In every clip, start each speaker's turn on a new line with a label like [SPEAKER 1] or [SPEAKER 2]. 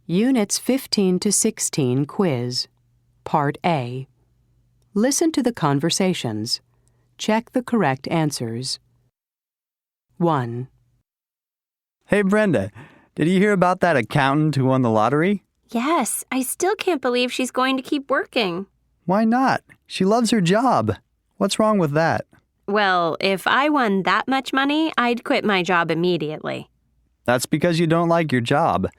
[SPEAKER 1] Units 15 to 16 quiz, Part A. Listen to the conversations. Check the correct answers. 1.
[SPEAKER 2] Hey, Brenda, did you hear about that accountant who won the lottery?
[SPEAKER 3] Yes, I still can't believe she's going to keep working.
[SPEAKER 2] Why not? She loves her job. What's wrong with that?
[SPEAKER 3] Well, if I won that much money, I'd quit my job immediately.
[SPEAKER 2] That's because you don't like your job.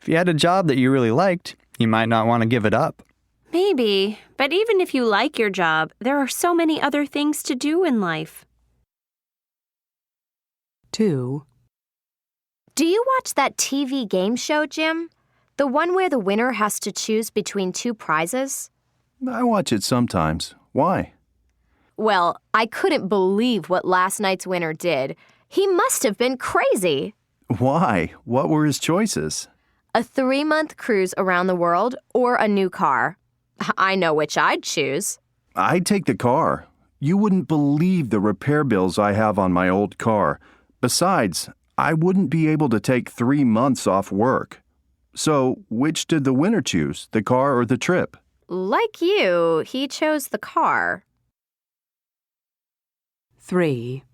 [SPEAKER 2] If you had a job that you really liked, you might not want to give it up.
[SPEAKER 3] Maybe, but even if you like your job, there are so many other things to do in life.
[SPEAKER 1] 2.
[SPEAKER 4] Do you watch that TV game show, Jim? The one where the winner has to choose between two prizes?
[SPEAKER 5] I watch it sometimes. Why?
[SPEAKER 4] Well, I couldn't believe what last night's winner did. He must have been crazy.
[SPEAKER 5] Why? What were his choices?
[SPEAKER 4] A 3-month cruise around the world or a new car. I know which I'd choose.
[SPEAKER 5] I'd take the car. You wouldn't believe the repair bills I have on my old car. Besides, I wouldn't be able to take 3 months off work. So, which did the winner choose, the car or the trip?
[SPEAKER 4] Like you, he chose the car.
[SPEAKER 1] 3.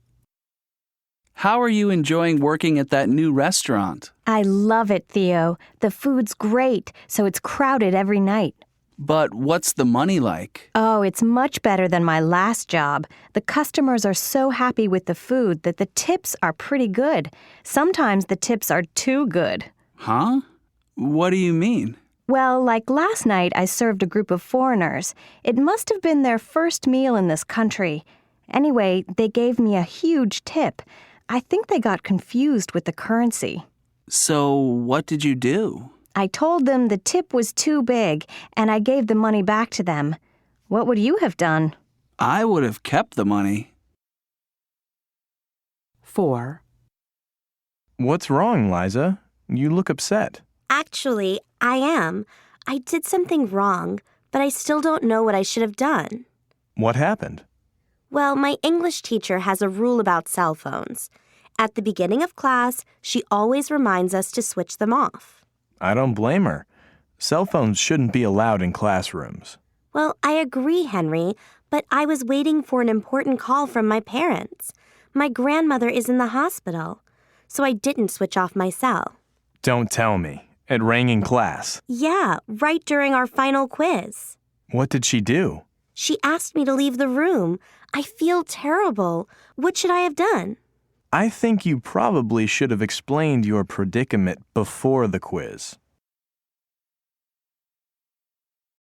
[SPEAKER 6] How are you enjoying working at that new restaurant?
[SPEAKER 7] I love it, Theo. The food's great, so it's crowded every night.
[SPEAKER 6] But what's the money like?
[SPEAKER 7] Oh, it's much better than my last job. The customers are so happy with the food that the tips are pretty good. Sometimes the tips are too good.
[SPEAKER 6] Huh? What do you mean?
[SPEAKER 7] Well, like last night, I served a group of foreigners. It must have been their first meal in this country. Anyway, they gave me a huge tip. I think they got confused with the currency.
[SPEAKER 6] So what did you do?
[SPEAKER 7] I told them the tip was too big, and I gave the money back to them. What would you have done?
[SPEAKER 6] I would have kept the money.
[SPEAKER 1] 4.
[SPEAKER 8] What's wrong, Liza? You look upset.
[SPEAKER 9] Actually, I am. I did something wrong, but I still don't know what I should have done.
[SPEAKER 8] What happened?
[SPEAKER 9] Well, my English teacher has a rule about cell phones. At the beginning of class, she always reminds us to switch them off.
[SPEAKER 8] I don't blame her. Cell phones shouldn't be allowed in classrooms.
[SPEAKER 9] Well, I agree, Henry, but I was waiting for an important call from my parents. My grandmother is in the hospital, so I didn't switch off my cell.
[SPEAKER 8] Don't tell me. It rang in class.
[SPEAKER 9] Yeah, right during our final quiz.
[SPEAKER 8] What did she do?
[SPEAKER 9] She asked me to leave the room. I feel terrible. What should I have done?
[SPEAKER 8] I think you probably should have explained your predicament before the quiz.